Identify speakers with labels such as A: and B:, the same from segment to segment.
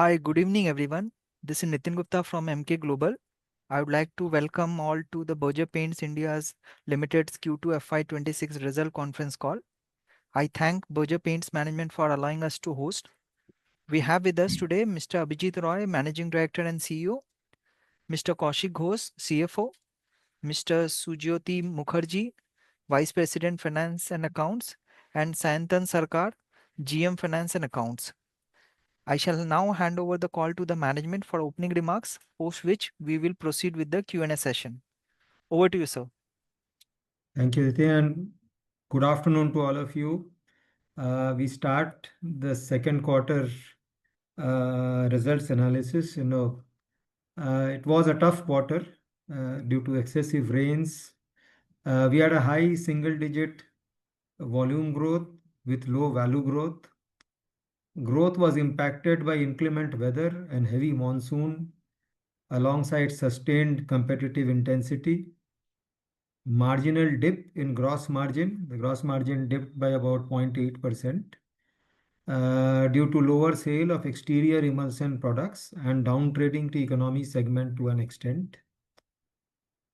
A: Hi, good evening, everyone. This is Nitin Gupta from MK Global. I would like to welcome all to the Berger Paints India's Limited's Q2 FY26 result conference call. I thank Berger Paints management for allowing us to host. We have with us today Mr. Abhijit Roy, Managing Director and CEO, Mr. Kaushik Ghosh, CFO, Mr. Sujyoti Mukherjee, Vice President Finance and Accounts, and Sayantan Sarkar, GM Finance and Accounts. I shall now hand over the call to the management for opening remarks, post which we will proceed with the Q&A session. Over to you, sir.
B: Thank you, Nitin, and good afternoon to all of you. We start the second quarter results analysis. It was a tough quarter due to excessive rains. We had a high single-digit volume growth with low value growth. Growth was impacted by inclement weather and heavy monsoon alongside sustained competitive intensity. Marginal dip in gross margin. The gross margin dipped by about 0.8% due to lower sale of exterior emulsion products and downtrading to economy segment to an extent.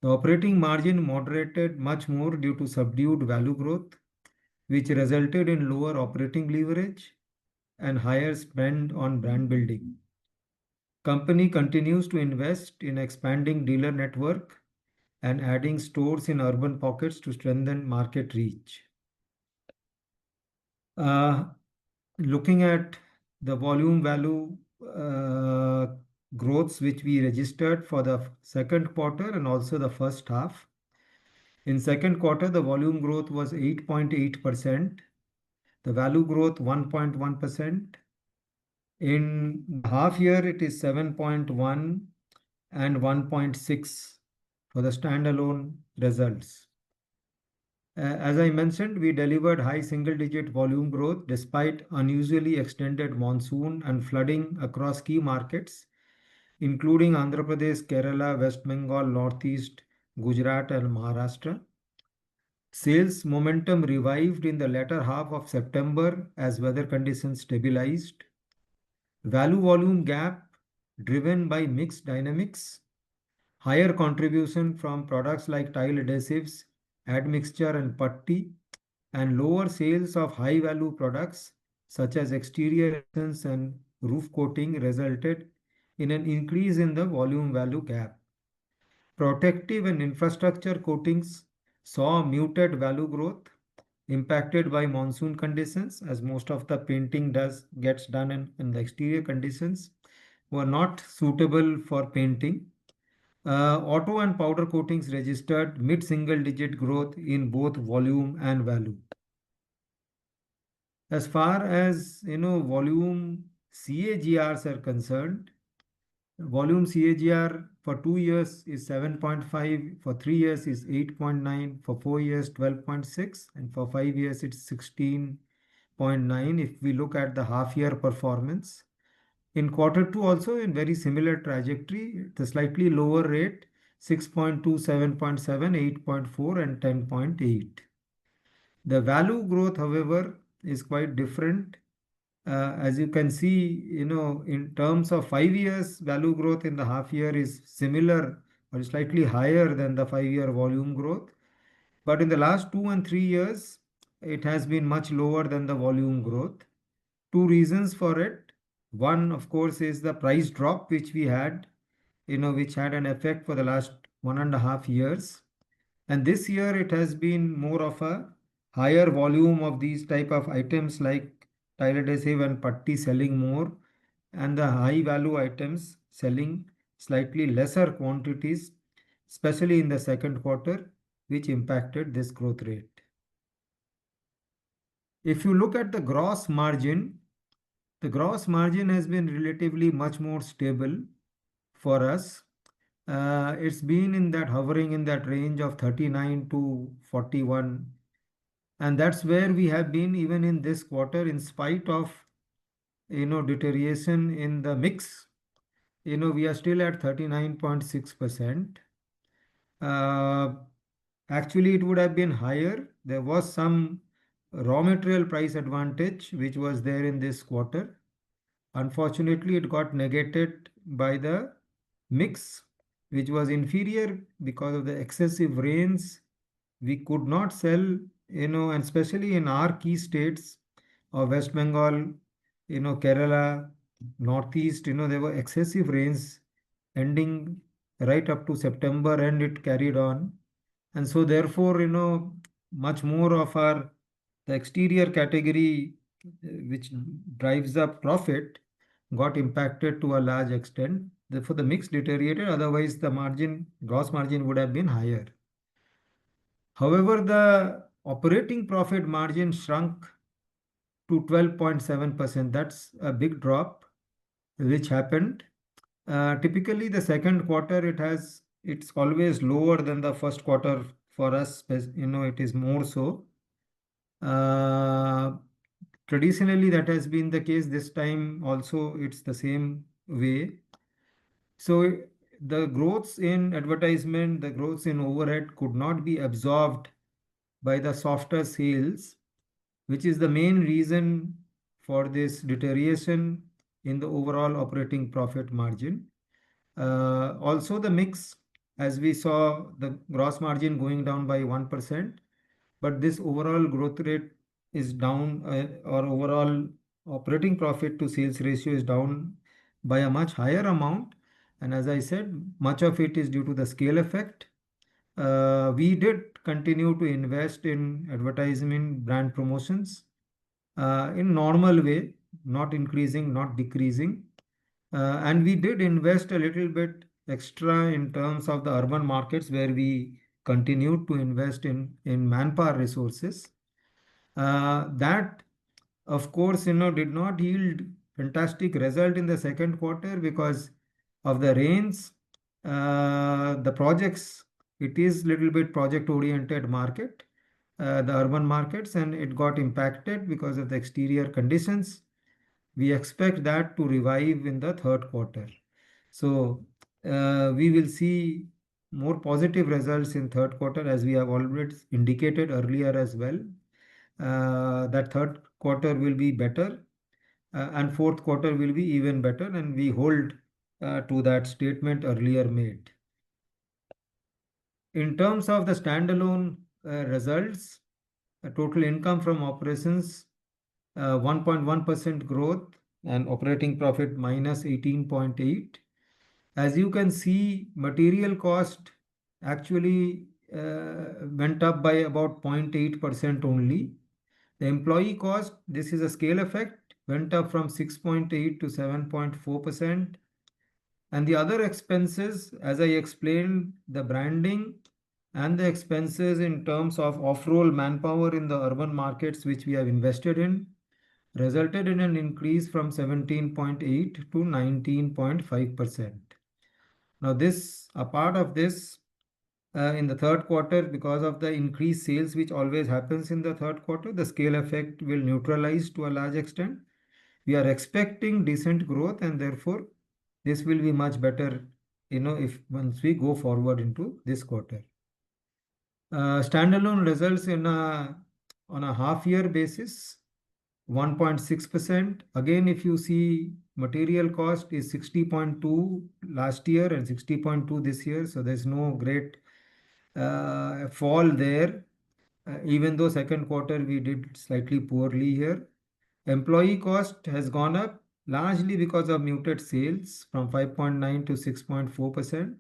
B: The operating margin moderated much more due to subdued value growth, which resulted in lower operating leverage and higher spend on brand building. Company continues to invest in expanding dealer network and adding stores in urban pockets to strengthen market reach. Looking at the volume value growths which we registered for the second quarter and also the first half. In second quarter, the volume growth was 8.8%. The value growth 1.1%. In the half year, it is 7.1 and 1.6 for the standalone results. As I mentioned, we delivered high single-digit volume growth despite unusually extended monsoon and flooding across key markets, including Andhra Pradesh, Kerala, West Bengal, Northeast, Gujarat, and Maharashtra. Sales momentum revived in the latter half of September as weather conditions stabilized. Value-volume gap driven by mixed dynamics, higher contribution from products like tile adhesives, admixture and putty, and lower sales of high-value products such as exterior accents and roof coating resulted in an increase in the volume-value gap. Protective and infrastructure coatings saw muted value growth impacted by monsoon conditions, as most of the painting gets done in the exterior conditions were not suitable for painting. Auto and powder coatings registered mid-single digit growth in both volume and value. As far as volume CAGRs are concerned, volume CAGR for 2 years is 7.5, for 3 years is 8.9, for 4 years 12.6, and for 5 years it's 16.9. If we look at the half-year performance, in quarter two also in very similar trajectory, the slightly lower rate 6.2, 7.7, 8.4, and 10.8. The value growth, however, is quite different. As you can see, in terms of 5 years, value growth in the half year is similar or slightly higher than the 5-year volume growth. But in the last 2 and 3 years, it has been much lower than the volume growth. Two reasons for it. One, of course, is the price drop which we had, which had an effect for the last 1.5 years. And this year it has been more of a higher volume of these type of items like tile adhesive and putty selling more, and the high value items selling slightly lesser quantities, especially in the second quarter, which impacted this growth rate. If you look at the gross margin, the gross margin has been relatively much more stable for us. It's been hovering in that range of 39 to 41. And that's where we have been even in this quarter, in spite of deterioration in the mix. We are still at 39.6%. Actually, it would have been higher. There was some raw material price advantage which was there in this quarter. Unfortunately, it got negated by the mix, which was inferior because of the excessive rains. We could not sell, and especially in our key states of West Bengal, Kerala, Northeast, there were excessive rains ending right up to September, and it carried on. And so, therefore, much more of our the exterior category, which drives the profit, got impacted to a large extent. Therefore, the mix deteriorated. Otherwise, the gross margin would have been higher. However, the operating profit margin shrunk to 12.7%. That's a big drop, which happened. Typically, the second quarter it's always lower than the first quarter for us. It is more so. Uh, Traditionally, that has been the case. This time also, it's the same way. So the growths in advertisement, the growths in overhead could not be absorbed by the softer sales, which is the main reason for this deterioration in the overall operating profit margin. Also, the mix, as we saw, the gross margin going down by 1%, but this overall growth rate is down, or overall operating profit to sales ratio is down by a much higher amount. And as I said, much of it is due to the scale effect. We did continue to invest in advertisement, brand promotions in normal way, not increasing, not decreasing. And we did invest a little bit extra in terms of the urban markets, where we continued to invest in manpower resources. That, of course, did not yield fantastic result in the second quarter because of the rains. The projects, it is little bit project oriented market, the urban markets, and it got impacted because of the exterior conditions. We expect that to revive in the third quarter. So we will see more positive results in third quarter, as we have already indicated earlier as well. That third quarter will be better, and fourth quarter will be even better, and we hold to that statement earlier made. In terms of the standalone results, total income from operations, 1.1% growth, and operating profit minus 18.8. As you can see, material cost actually went up by about 0.8% only. The employee cost, this is a scale effect, went up from 6.8 to 7.4%. And the other expenses, as I explained, the branding and the expenses in terms of off-roll manpower in the urban markets, which we have invested in, resulted in an increase from 17.8 to 19.5%. Now, a part of this, in the third quarter, because of the increased sales, which always happens in the third quarter, the scale effect will neutralize to a large extent. We are expecting decent growth, and therefore this will be much better, if once we go forward into this quarter. Standalone results on a half year basis, 1.6%. Again, if you see, material cost is 60.2 last year and 60.2 this year, so there's no great fall there. Even though second quarter we did slightly poorly here. Employee cost has gone up largely because of muted sales from 5.9 to 6.4%.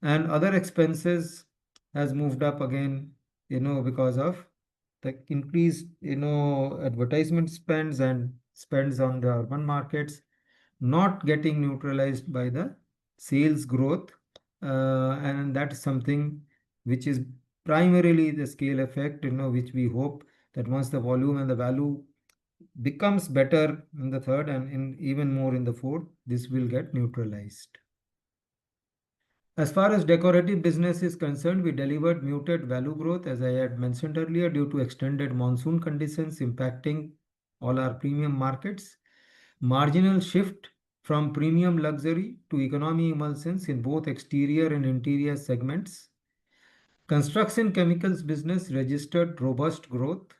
B: And other expenses has moved up again, because of the increased, advertisement spends and spends on the urban markets, not getting neutralized by the sales growth. And that's something which is primarily the scale effect, which we hope that once the volume and the value becomes better in the third and even more in the fourth, this will get neutralized. As far as decorative business is concerned, we delivered muted value growth, as I had mentioned earlier, due to extended monsoon conditions impacting all our premium markets. Marginal shift from premium luxury to economy emulsions in both exterior and interior segments. Construction chemicals business registered robust growth,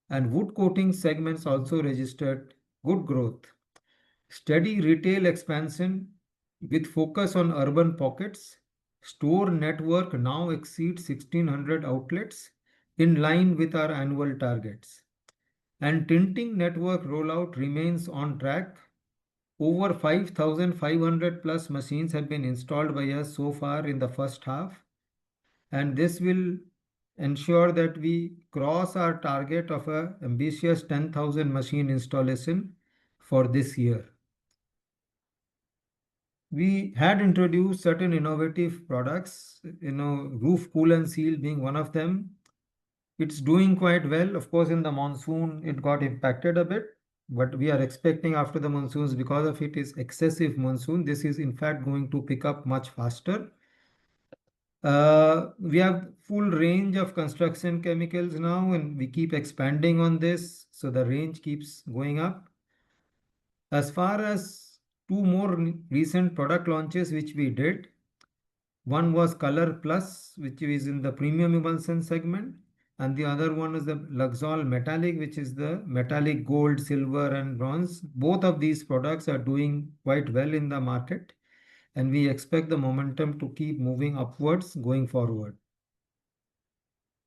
B: and wood coating segments also registered good growth. Steady retail expansion with focus on urban pockets. Store network now exceeds 1,600 outlets in line with our annual targets. And tinting network rollout remains on track. Over 5,500 plus machines have been installed by us so far in the first half, and this will ensure that we cross our target of a ambitious 10,000 machine installation for this year. We had introduced certain innovative products, roof cool and seal being one of them. It's doing quite well. Of course, in the monsoon, it got impacted a bit, but we are expecting after the monsoons, because of it is excessive monsoon, this is in fact going to pick up much faster. We have full range of construction chemicals now, and we keep expanding on this, so the range keeps going up. As far as two more recent product launches which we did, one was Color Plus, which is in the premium emulsion segment, and the other one is the Luxol Metallic, which is the metallic gold, silver, and bronze. Both of these products are doing quite well in the market, and we expect the momentum to keep moving upwards going forward.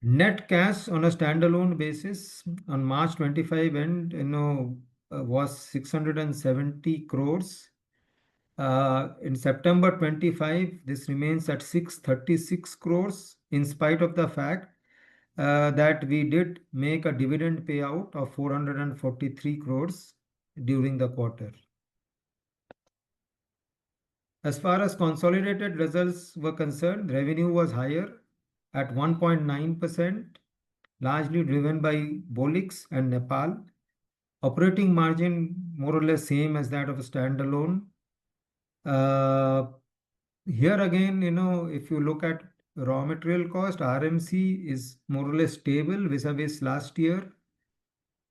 B: Net cash on a standalone basis on March 25 end, was 670 crores. In September 25, this remains at 636 crores, in spite of the fact that we did make a dividend payout of 443 crores during the quarter. As far as consolidated results were concerned, revenue was higher at 1.9%, largely driven by Bolix and Nepal. Operating margin more or less same as that of a standalone. Here again, if you look at raw material cost, RMC is more or less stable vis-a-vis last year,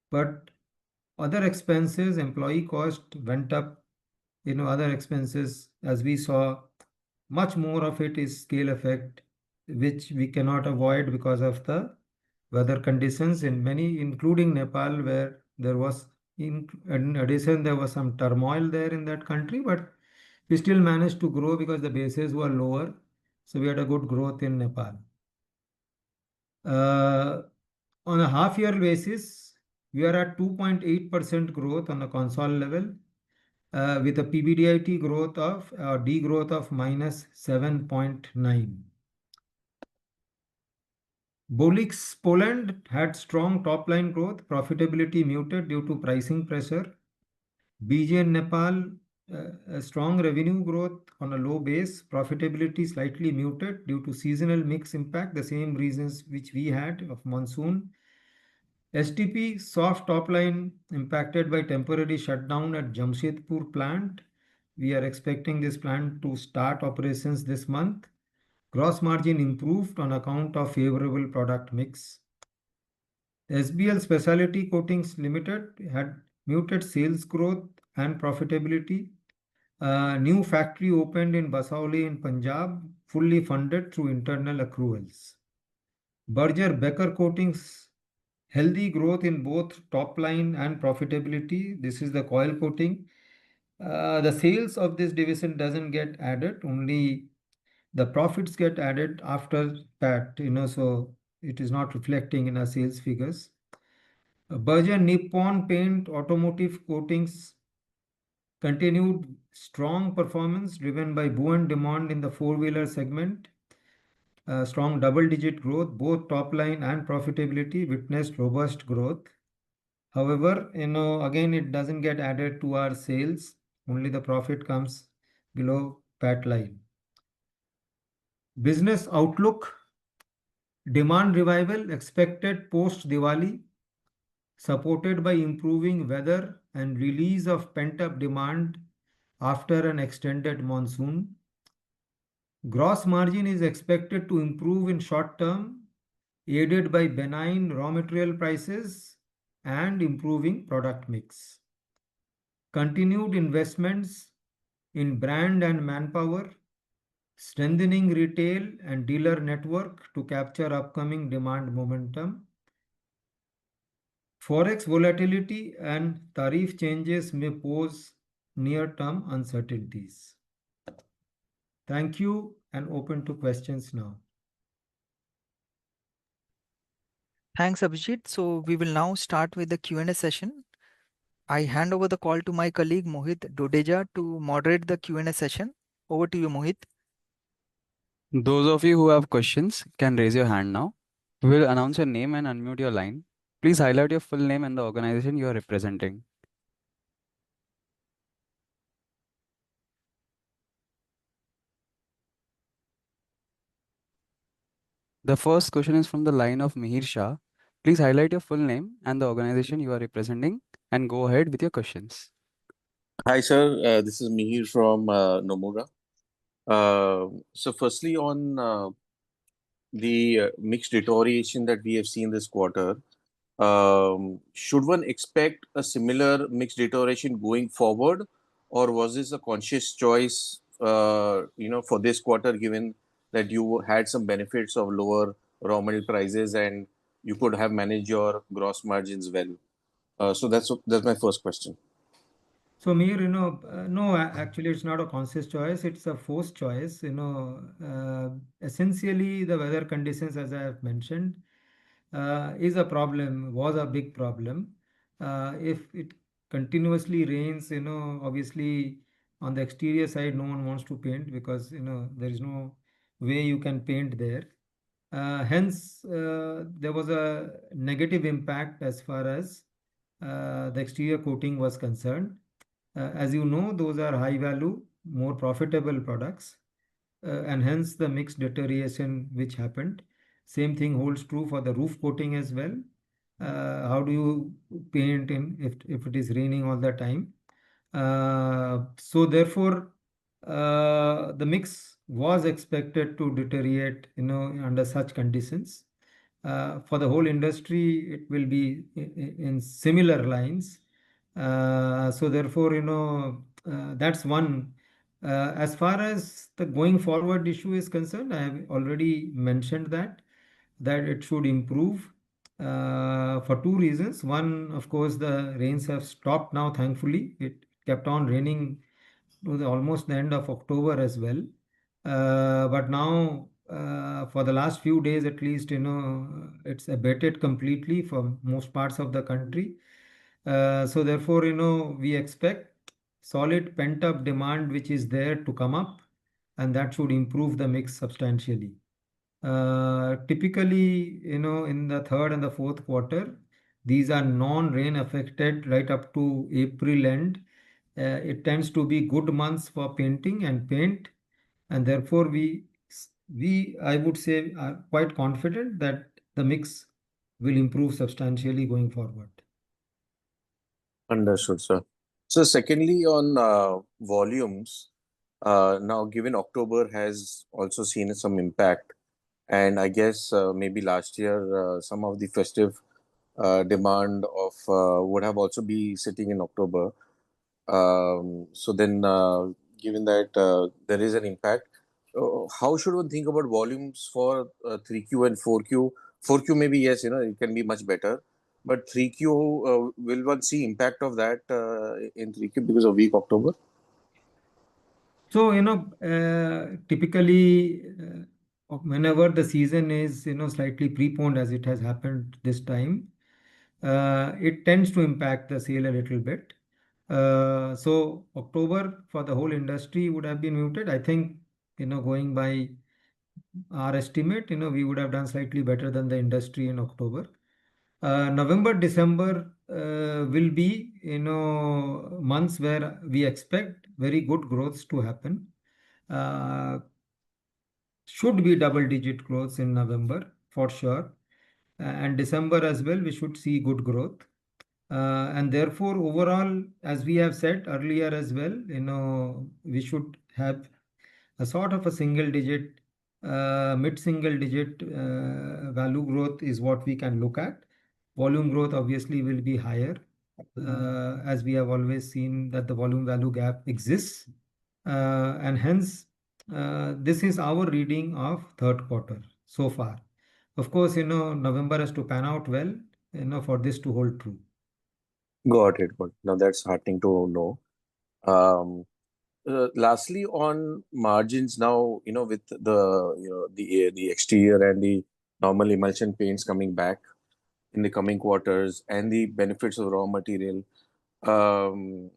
B: but other expenses, employee cost went up. Other expenses, as we saw, much more of it is scale effect, which we cannot avoid because of the weather conditions in many, including Nepal, where there was, in addition, there was some turmoil there in that country, but we still managed to grow because the bases were lower. So we had a good growth in Nepal. On a half year basis, we are at 2.8% growth on a console level, with a PBDIT growth of degrowth of minus 7.9. Bolix Poland had strong top line growth, profitability muted due to pricing pressure. BJ Nepal, a strong revenue growth on a low base, profitability slightly muted due to seasonal mix impact, the same reasons which we had of monsoon. STP, soft top line impacted by temporary shutdown at Jamshedpur plant. We are expecting this plant to start operations this month. Gross margin improved on account of favorable product mix. SBL Specialty Coatings Limited had muted sales growth and profitability. A new factory opened in Basauli in Punjab, fully funded through internal accruals. Berger Coatings, healthy growth in both top line and profitability. This is the coil coating. The sales of this division doesn't get added, only the profits get added after that, so it is not reflecting in our sales figures. Berger Nippon Paint Automotive Coatings continued strong performance driven by buoyant demand in the four-wheeler segment. Strong double-digit growth, both top line and profitability witnessed robust growth. However, again, it doesn't get added to our sales. Only the profit comes below PAT line. Business outlook: demand revival expected post Diwali, supported by improving weather and release of pent-up demand after an extended monsoon. Gross margin is expected to improve in short term, aided by benign raw material prices and improving product mix. Continued investments in brand and manpower, strengthening retail and dealer network to capture upcoming demand momentum. Forex volatility and tariff changes may pose near-term uncertainties. Thank you and open to questions now.
A: Thanks, Abhijit. So we will now start with the Q&A session. I hand over the call to my colleague Mohit Dodeja to moderate the Q&A session. Over to you, Mohit.
C: Those of you who have questions can raise your hand now. We will announce your name and unmute your line. Please highlight your full name and the organization you are representing. The first question is from the line of Mihir Shah. Please highlight your full name and the organization you are representing and go ahead with your questions.
D: Hi, sir. This is Mihir from Nomura. So, firstly, on the mixed deterioration that we have seen this quarter, should one expect a similar mixed deterioration going forward, or was this a conscious choice, for this quarter, given that you had some benefits of lower raw material prices and you could have managed your gross margins well? So that's my first question.
B: So, Mir, no, actually, it's not a conscious choice. It's a forced choice. Essentially, the weather conditions, as I have mentioned, is a problem, was a big problem. If it continuously rains, obviously on the exterior side, no one wants to paint because, there is no way you can paint there. Hence, there was a negative impact as far as the exterior coating was concerned. As you know, those are high value, more profitable products, and hence the mix deterioration which happened. Same thing holds true for the roof coating as well. How do you paint in if it is raining all the time? So therefore, the mix was expected to deteriorate, under such conditions. For the whole industry, it will be in similar lines. So therefore, that's one. As far as the going forward issue is concerned, I have already mentioned that it should improve for two reasons. One, of course, the rains have stopped now, thankfully. It kept on raining to almost the end of October as well. But now, for the last few days at least, it's abated completely for most parts of the country. So therefore, we expect solid pent-up demand which is there to come up, and that should improve the mix substantially. Typically, in the third and the fourth quarter, these are non-rain affected right up to April end. It tends to be good months for painting and paint, and therefore I would say are quite confident that the mix will improve substantially going forward.
D: Understood, sir. So, secondly, on volumes, now given October has also seen some impact, and I guess maybe last year some of the festive demand of would have also be sitting in October. So then, given that there is an impact, how should one think about volumes for 3Q and 4Q? 4Q maybe yes, it can be much better, but 3Q, will one see impact of that in 3Q because of weak October?
B: So, typically, whenever the season is, slightly preponed as it has happened this time, it tends to impact the sale a little bit. So October for the whole industry would have been muted. I think, going by our estimate, we would have done slightly better than the industry in October. November, December will be, months where we expect very good growths to happen. Should be double-digit growth in November for sure. And December as well, we should see good growth. And therefore, overall, as we have said earlier as well, we should have a sort of a single digit, mid-single digit value growth is what we can look at. Volume growth obviously will be higher, as we have always seen that the volume value gap exists. And hence, this is our reading of third quarter so far. Of course, November has to pan out well, for this to hold true.
D: Got it. Now that's heartening to know. Lastly, on margins now, with the exterior and the normal emulsion paints coming back in the coming quarters and the benefits of raw material, um,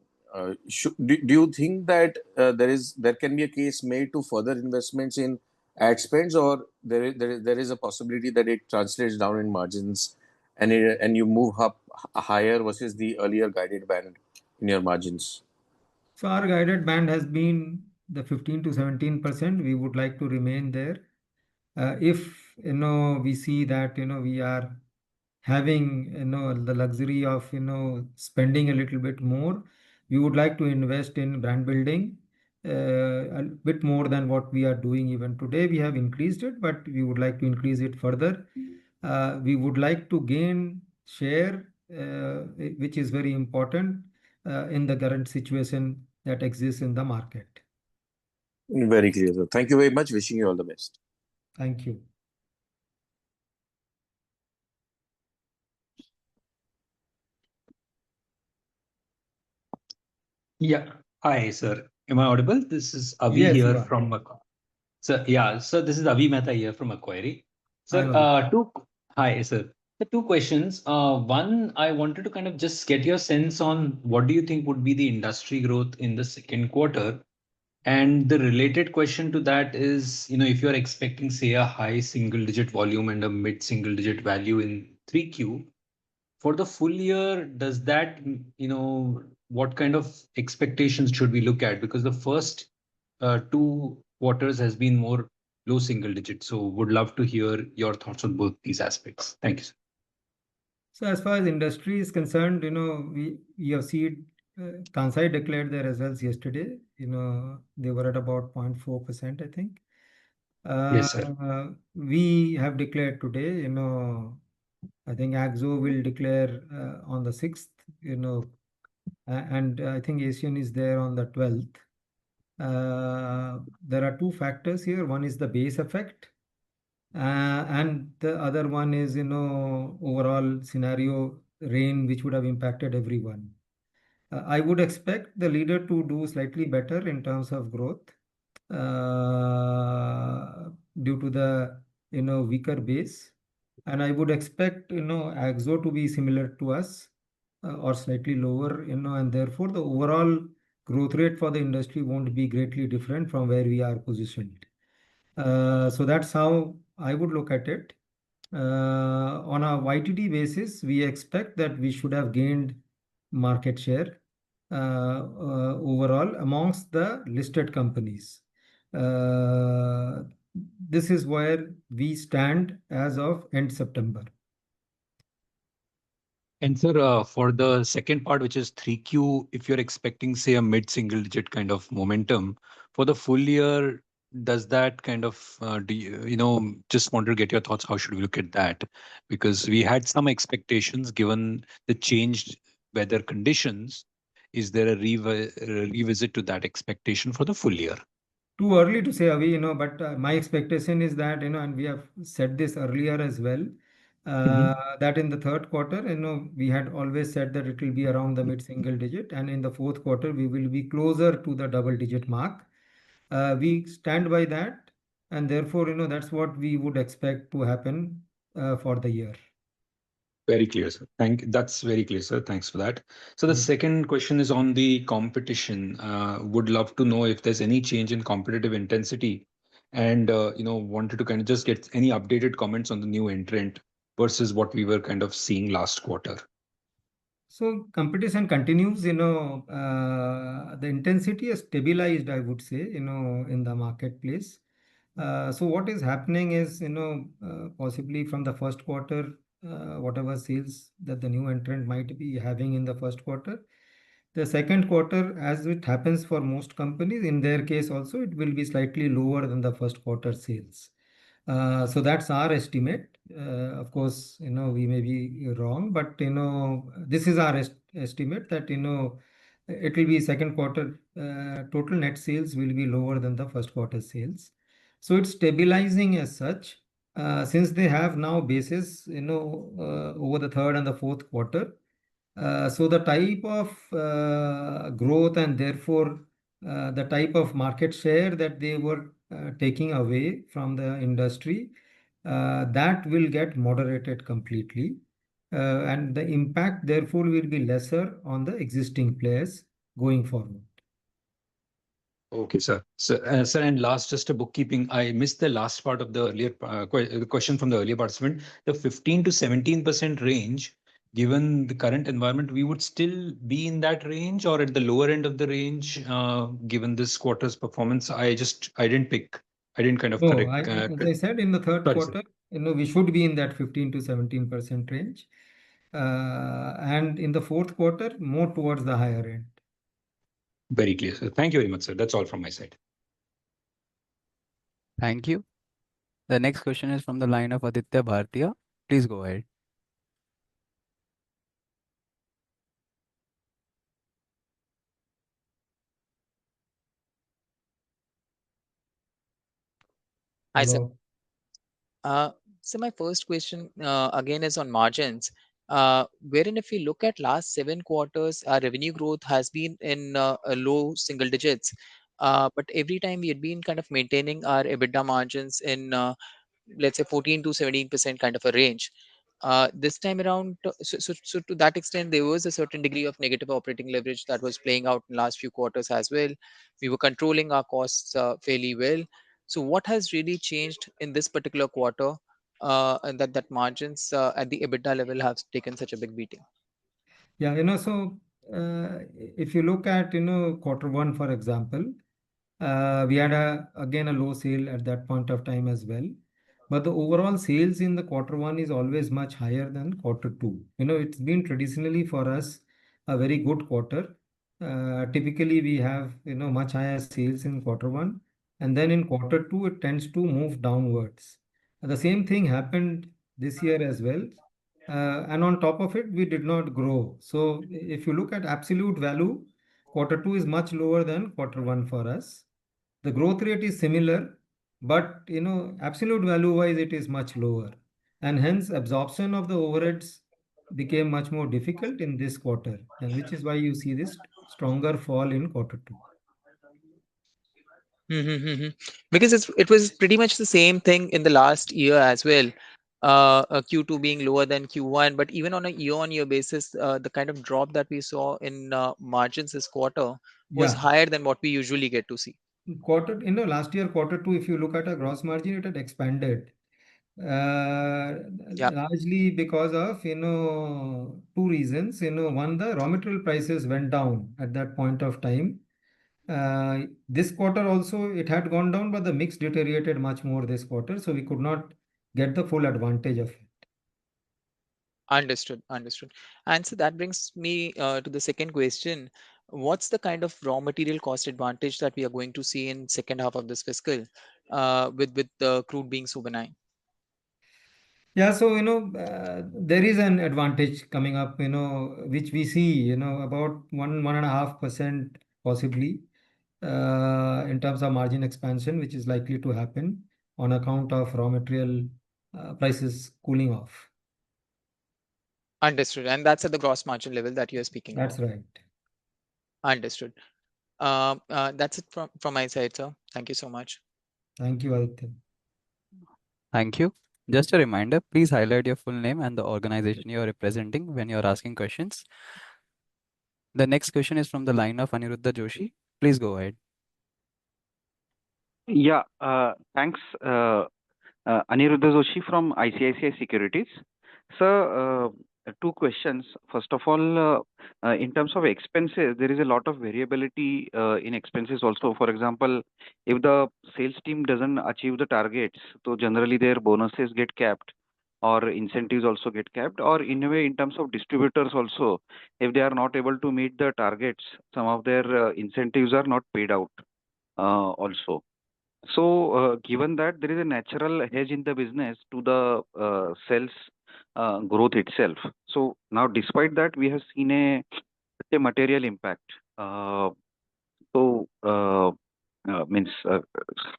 D: do you think that there can be a case made to further investments in ad spends, or there is a possibility that it translates down in margins and you move up higher versus the earlier guided band in your margins?
B: So our guided band has been the 15 to 17%. We would like to remain there. If we see that we are having the luxury of spending a little bit more, we would like to invest in brand building a bit more than what we are doing even today. We have increased it, but we would like to increase it further. We would like to gain share, which is very important in the current situation that exists in the market.
D: Very clear, sir. Thank you very much. Wishing you all the best.
B: Thank you.
E: Yeah. Hi, sir. Am I audible? This is Avi
B: Yes, you
E: here
B: are.
E: from Sir. Yeah, sir. This is Avi Mehta here from Macquarie.
B: I
E: Sir,
B: know that.
E: hi, sir. The two questions. One, I wanted to kind of just get your sense on what do you think would be the industry growth in the second quarter? And the related question to that is, if you're expecting, say, a high single digit volume and a mid single digit value in 3Q, for the full year, does that, what kind of expectations should we look at? Because the first two quarters has been more low single digit. So would love to hear your thoughts on both these aspects. Thank you, sir.
B: So as far as industry is concerned, we have seen Kansai declared their results yesterday. They were at about 0.4%, I think.
E: Yes, sir.
B: We have declared today, I think Axo will declare on the 6th, and I think Asian is there on the 12th. There are two factors here. One is the base effect, and the other one is, overall scenario rain, which would have impacted everyone. I would expect the leader to do slightly better in terms of growth due to the, weaker base. And I would expect, Axo to be similar to us or slightly lower, and therefore the overall growth rate for the industry won't be greatly different from where we are positioned. So that's how I would look at it. On a YTD basis, we expect that we should have gained market share overall amongst the listed companies. This is where we stand as of end September.
E: And sir, for the second part, which is 3Q, if you're expecting, say, a mid-single digit kind of momentum for the full year, does that kind of, do just want to get your thoughts, how should we look at that? Because we had some expectations given the changed weather conditions. Is there a revisit to that expectation for the full year?
B: Too early to say, Avi, but my expectation is that, and we have said this earlier as well, that in the third quarter, we had always said that it will be around the mid-single digit, and in the fourth quarter, we will be closer to the double-digit mark. We stand by that, and therefore, that's what we would expect to happen for the year.
E: Very clear, sir. That's very clear, sir. Thanks for that. So the
B: Thank you.
E: second question is on the competition. Would love to know if there's any change in competitive intensity, and wanted to kind of just get any updated comments on the new entrant versus what we were kind of seeing last quarter.
B: So competition continues, the intensity is stabilized, I would say, in the marketplace. So what is happening is, possibly from the first quarter, whatever sales that the new entrant might be having in the first quarter, the second quarter, as it happens for most companies, in their case also, it will be slightly lower than the first quarter sales. So that's our estimate. Of course, we may be wrong, but this is our estimate that it will be second quarter total net sales will be lower than the first quarter sales. So it's stabilizing as such. Since they have now basis, over the third and the fourth quarter, So the type of growth and therefore the type of market share that they were taking away from the industry, that will get moderated completely. And the impact therefore will be lesser on the existing players going forward.
E: Okay, sir. Sir, and last, just a bookkeeping. I missed the last part of the earlier the question from the earlier participant. The 15 to 17% range, given the current environment, we would still be in that range or at the lower end of the range, given this quarter's performance. I didn't pick. I didn't kind of
B: No,
E: correct.
B: as I said, in the third
E: Sorry, sir.
B: quarter, we should be in that 15 to 17% range. And in the fourth quarter, more towards the higher end.
E: Very clear, sir. Thank you very much, sir. That's all from my side.
C: Thank you. The next question is from the line of Aditya Bhartiya. Please go ahead.
F: Hi, sir.
B: Hello.
F: So my first question again is on margins. Wherein if we look at last 7 quarters, our revenue growth has been in a low single digits. But every time we had been kind of maintaining our EBITDA margins in let's say 14 to 17% kind of a range. This time around, so to that extent, there was a certain degree of negative operating leverage that was playing out in last few quarters as well. We were controlling our costs fairly well. So what has really changed in this particular quarter, and that margins at the EBITDA level have taken such a big beating?
B: Yeah, so if you look at, quarter one, for example, we had again a low sale at that point of time as well. But the overall sales in the quarter one is always much higher than quarter two. It's been traditionally for us a very good quarter. Typically, we have, much higher sales in quarter one. And then in quarter two, it tends to move downwards. The same thing happened this year as well. And on top of it, we did not grow. So if you look at absolute value, quarter two is much lower than quarter one for us. The growth rate is similar, but absolute value wise, it is much lower. And hence, absorption of the overheads became much more difficult in this quarter, and which is why you see this stronger fall in quarter two.
F: Mm-hmm. Because it was pretty much the same thing in the last year as well. Q2 being lower than Q1, but even on a year-on-year basis, the kind of drop that we saw in margins this quarter was
B: Yeah,
F: higher than what we usually get to see.
B: last year, quarter two, if you look at a gross margin, it had expanded. Uh,
F: Yeah,
B: Largely because of two reasons. One, the raw material prices went down at that point of time. This quarter also it had gone down, but the mix deteriorated much more this quarter, so we could not get the full advantage of it.
F: understood. And so that brings me to the second question. What's the kind of raw material cost advantage that we are going to see in second half of this fiscal, with the crude being so benign?
B: Yeah, so there is an advantage coming up, which we see, about 1.5% possibly in terms of margin expansion, which is likely to happen on account of raw material prices cooling off.
F: Understood. And that's at the gross margin level that you're speaking
B: That's
F: about.
B: right.
F: Understood. That's it from my side, sir. Thank you so much.
B: Thank you, Aditya.
C: Thank you. Just a reminder, please highlight your full name and the organization you are representing when you are asking questions. The next question is from the line of Aniruddha Joshi. Please go ahead.
G: Yeah, thanks. Aniruddha Joshi from ICICI Securities. Sir, two questions. First of all, in terms of expenses, there is a lot of variability in expenses also. For example, if the sales team doesn't achieve the targets, so generally their bonuses get capped or incentives also get capped, or in a way, in terms of distributors also, if they are not able to meet the targets, some of their incentives are not paid out also. So, given that there is a natural hedge in the business to the sales growth itself. So now, despite that, we have seen a material impact. So, means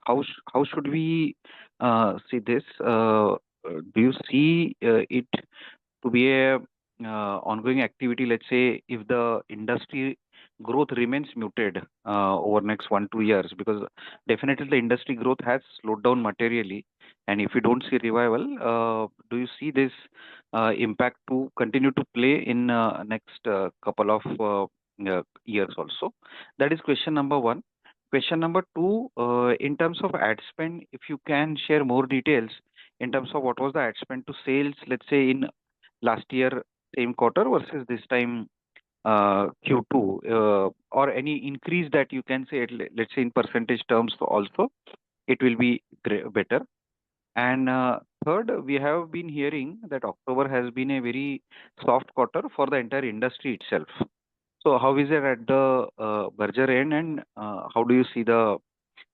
G: how should we see this? Do you see it to be a ongoing activity, let's say if the industry growth remains muted over next 1 2 years, because definitely the industry growth has slowed down materially, and if you don't see revival, do you see this impact to continue to play in next couple of years also? That is question number one. Question number two, in terms of ad spend, if you can share more details in terms of what was the ad spend to sales, let's say in last year same quarter versus this time Q2, or any increase that you can say, let's say in percentage terms also, it will be better. And third, we have been hearing that October has been a very soft quarter for the entire industry itself. So how is it at the Berger end, and how do you see the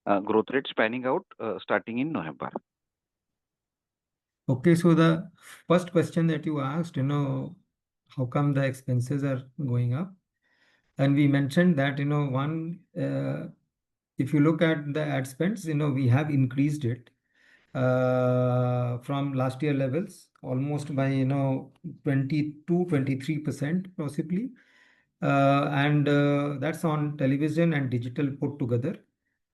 G: growth rates panning out starting in November?
B: Okay, so the first question that you asked, how come the expenses are going up? And we mentioned that, if you look at the ad spends, we have increased it from last year levels almost by 22-23% possibly, and that's on television and digital put together,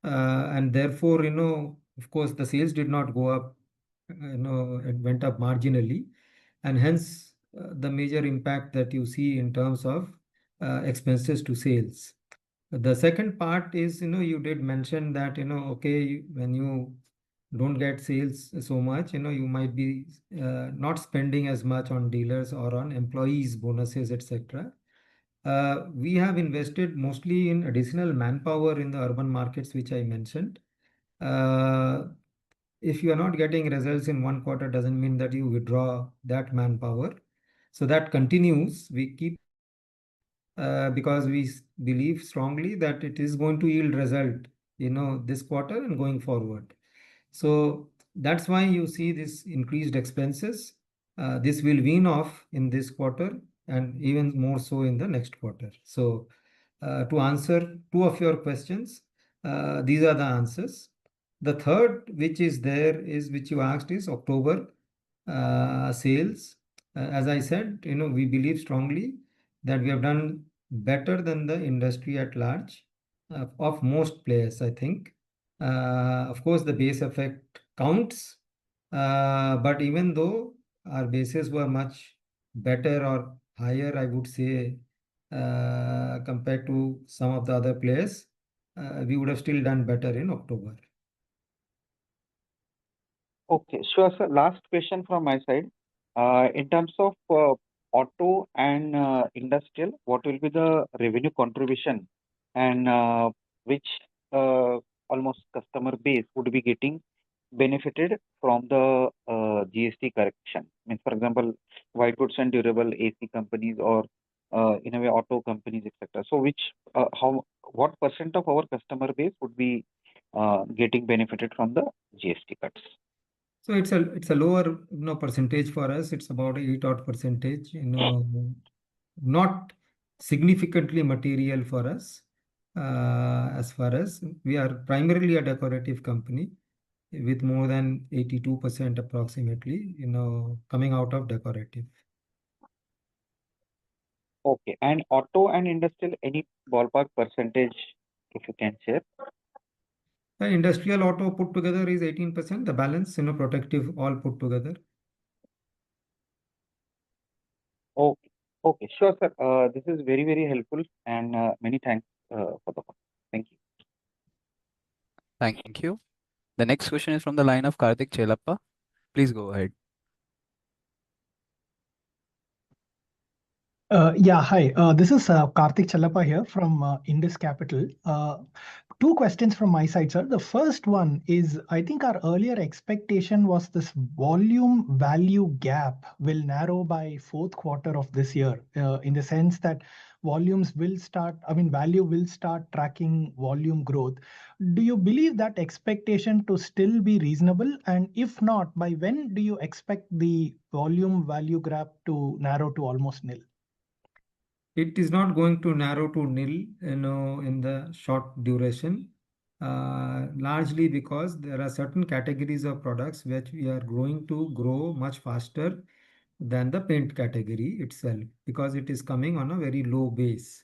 B: and therefore of course the sales did not go up, it went up marginally, and hence the major impact that you see in terms of expenses to sales. The second part is, you did mention that, okay, when you don't get sales so much, you might be not spending as much on dealers or on employees, bonuses, etc. We have invested mostly in additional manpower in the urban markets, which I mentioned. If you are not getting results in one quarter, doesn't mean that you withdraw that manpower. So that continues. We keep because we believe strongly that it is going to yield result, this quarter and going forward. So that's why you see this increased expenses. This will wean off in this quarter and even more so in the next quarter. So to answer two of your questions, these are the answers. The third, which is there, is which you asked, is October sales. As I said, we believe strongly that we have done better than the industry at large of most players, I think. Of course, the base effect counts, but even though our bases were much better or higher, I would say, compared to some of the other players, we would have still done better in October.
G: Okay, sure, sir. Last question from my side. In terms of auto and industrial, what will be the revenue contribution, and which almost customer base would be getting benefited from the GST correction? Means, for example, white goods and durable AC companies, or in a way auto companies, etc. So, what percent of our customer base would be getting benefited from the GST cuts?
B: So it's a lower percentage for us. It's about 8 odd percentage. Not significantly material for us. As far as we are primarily a decorative company with more than 82% approximately, coming out of decorative.
G: Okay, and auto and industrial, any ballpark percentage if you can share?
B: The industrial auto put together is 18%. The balance, protective all put together.
G: Okay, okay, sure, sir. This is very, very helpful, and many thanks for the call. Thank you.
C: Thank you. The next question is from the line of Karthik Chelappa. Please go ahead.
H: Yeah, hi. This is Karthik Challappa here from Indus Capital. Two questions from my side, sir. The first one is, I think our earlier expectation was this volume value gap will narrow by fourth quarter of this year, in the sense that volumes will start, value will start tracking volume growth. Do you believe that expectation to still be reasonable? And if not, by when do you expect the volume value gap to narrow to almost nil?
B: It is not going to narrow to nil, in the short duration, largely because there are certain categories of products which we are going to grow much faster than the paint category itself because it is coming on a very low base.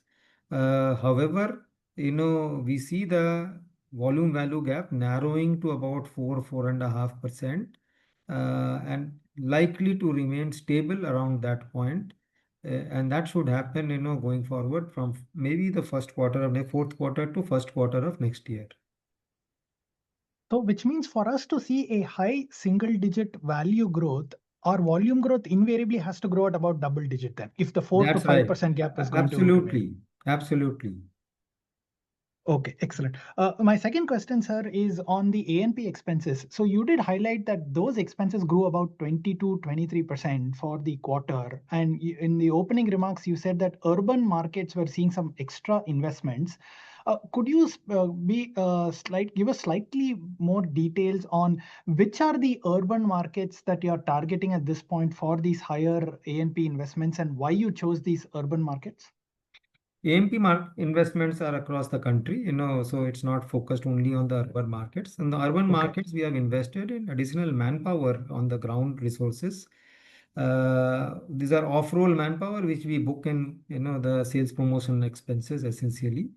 B: However, we see the volume value gap narrowing to about 4.5%, and likely to remain stable around that point. And that should happen, going forward from maybe the first quarter of the fourth quarter to first quarter of next year.
H: So which means for us to see a high single digit value growth, our volume growth invariably has to grow at about double digit then, if the 4 to
B: That's right.
H: 5% gap is going to remain.
B: Absolutely. Absolutely.
H: Okay, excellent. My second question, sir, is on the A&P expenses. So you did highlight that those expenses grew about 20 to 23% for the quarter. And in the opening remarks, you said that urban markets were seeing some extra investments. Could you give us slightly more details on which are the urban markets that you're targeting at this point for these higher A&P investments and why you chose these urban markets?
B: AMP investments are across the country, so it's not focused only on the urban markets. In the urban markets, we have invested in additional manpower on the ground resources. These are off-roll manpower, which we book in, the sales promotion expenses essentially.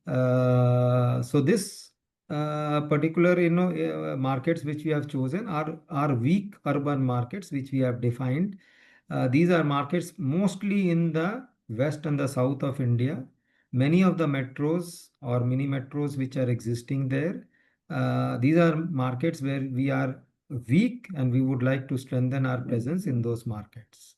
B: So this particular, markets which we have chosen are weak urban markets, which we have defined. These are markets mostly in the west and the south of India. Many of the metros or mini metros which are existing there, these are markets where we are weak and we would like to strengthen our presence in those markets.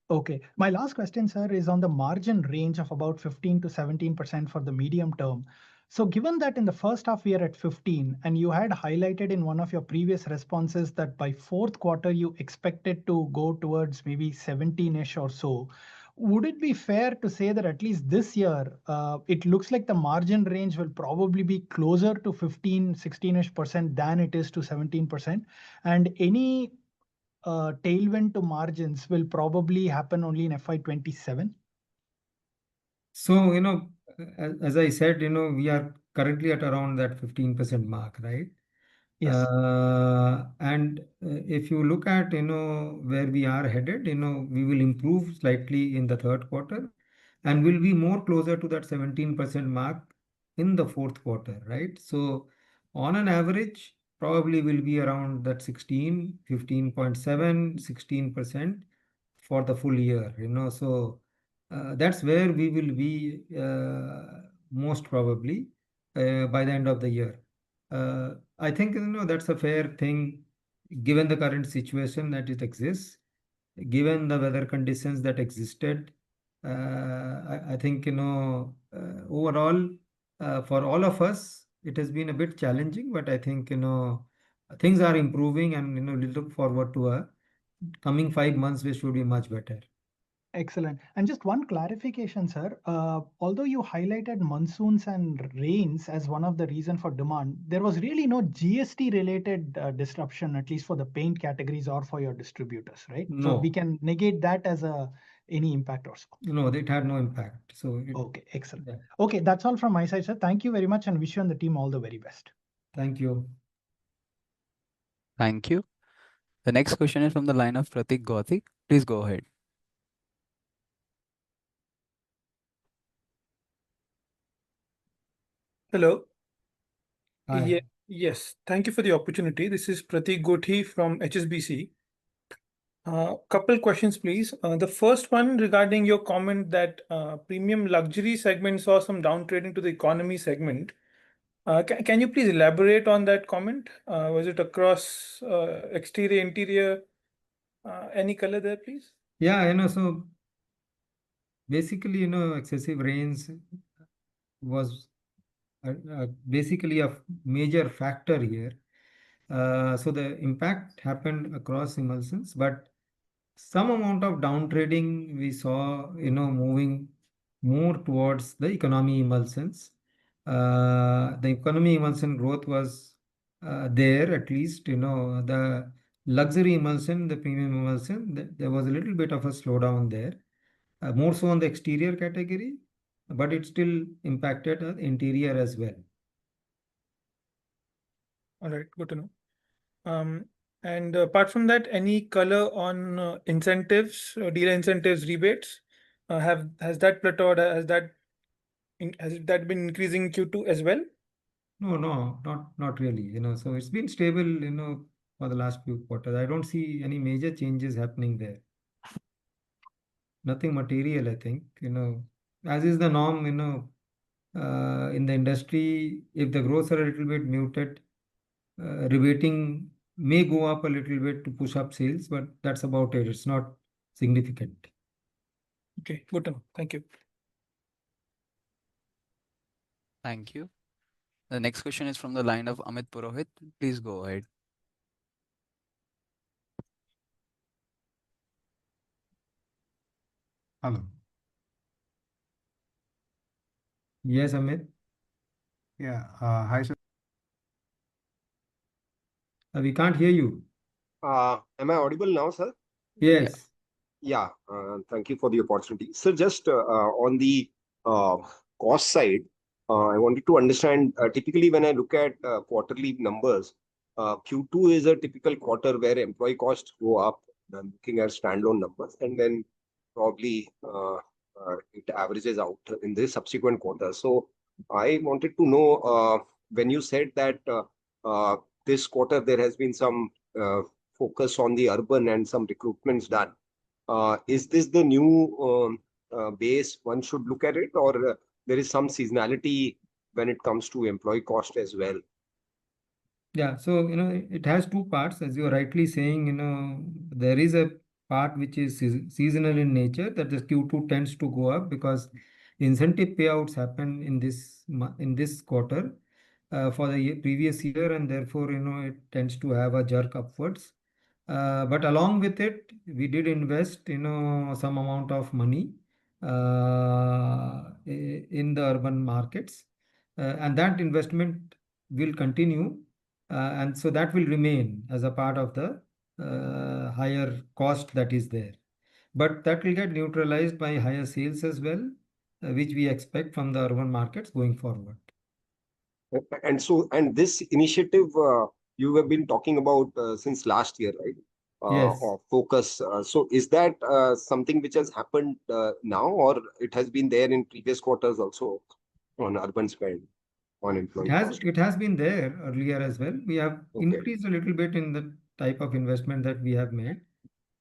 H: Okay. My last question, sir, is on the margin range of about 15 to 17% for the medium term. So given that in the first half we are at 15, and you had highlighted in one of your previous responses that by fourth quarter you expected to go towards maybe 17-ish or so, would it be fair to say that at least this year, it looks like the margin range will probably be closer to 15, 16-ish% than it is to 17%? And any tailwind to margins will probably happen only in FY27?
B: So, as I said, we are currently at around that 15% mark, right?
H: Yes.
B: And if you look at, where we are headed, we will improve slightly in the third quarter and will be more closer to that 17% mark in the fourth quarter, right? So on an average, probably will be around that 16, 15.7, 16% for the full year, so that's where we will be most probably by the end of the year. I think that's a fair thing given the current situation that it exists, given the weather conditions that existed. I think overall for all of us it has been a bit challenging, but I think things are improving, and we look forward to a coming 5 months which should be much better.
H: Excellent. And just one clarification, sir. Although you highlighted monsoons and rains as one of the reason for demand, there was really no GST related disruption, at least for the paint categories or for your distributors, right? So we
B: No,
H: can negate that as any impact or so.
B: no, it had no impact. So
H: Okay, excellent.
B: yeah.
H: Okay, that's all from my side, sir. Thank you very much and wish you and the team all the very best.
B: Thank you.
C: Thank you. The next question is from the line of Pratik Gauti. Please go ahead.
I: Hello.
B: Hi.
I: Yes, thank you for the opportunity. This is Pratik Gothi from HSBC. Couple questions, please. The first one regarding your comment that premium luxury segment saw some downtrading to the economy segment. Can you please elaborate on that comment? Was it across exterior, interior? Any color there, please?
B: Yeah, so basically, excessive rains was basically a major factor here. So the impact happened across emulsions, but some amount of downtrading we saw, moving more towards the economy emulsions. The economy emulsion growth was there, at least, the luxury emulsion, the premium emulsion, there was a little bit of a slowdown there, more so on the exterior category, but it still impacted the interior as well.
I: All right, good to know. And apart from that, any color on incentives, dealer incentives, rebates? Has that plateaued? Has that been increasing in Q2 as well?
B: No, no, not really. So it's been stable, for the last few quarters. I don't see any major changes happening there. Nothing material, I think. As is the norm, in the industry, if the growths are a little bit muted, rebating may go up a little bit to push up sales, but that's about it. It's not significant.
I: Okay, good to know. Thank you.
C: Thank you. The next question is from the line of Amit Purohit. Please go ahead.
J: Hello.
B: Yes, Amit.
J: Yeah. Hi, sir.
B: We can't hear you.
K: Am I audible now, sir?
C: Yeah.
B: Yes.
K: Yeah, thank you for the opportunity. So just on the uh, cost side, I wanted to understand, typically when I look at quarterly numbers, Q2 is a typical quarter where employee costs go up. I'm looking at standalone numbers, and then probably it averages out in the subsequent quarters. So I wanted to know, when you said that this quarter there has been some focus on the urban and some recruitments done. Is this the new base one should look at it, or there is some seasonality when it comes to employee cost as well?
B: Yeah, so it has two parts, as you're rightly saying. There is a part which is seasonal in nature, that the Q2 tends to go up because incentive payouts happen in this quarter for the previous year, and therefore it tends to have a jerk upwards. But along with it, we did invest some amount of money in the urban markets, and that investment will continue, and so that will remain as a part of the higher cost that is there. But that will get neutralized by higher sales as well, which we expect from the urban markets going forward.
K: And this initiative you have been talking about since last year, right?
B: Yes.
K: Of focus. So is that something which has happened now, or it has been there in previous quarters also on urban spend on employee cost?
B: It has been there earlier as well. We have
K: Okay.
B: increased a little bit in the type of investment that we have made.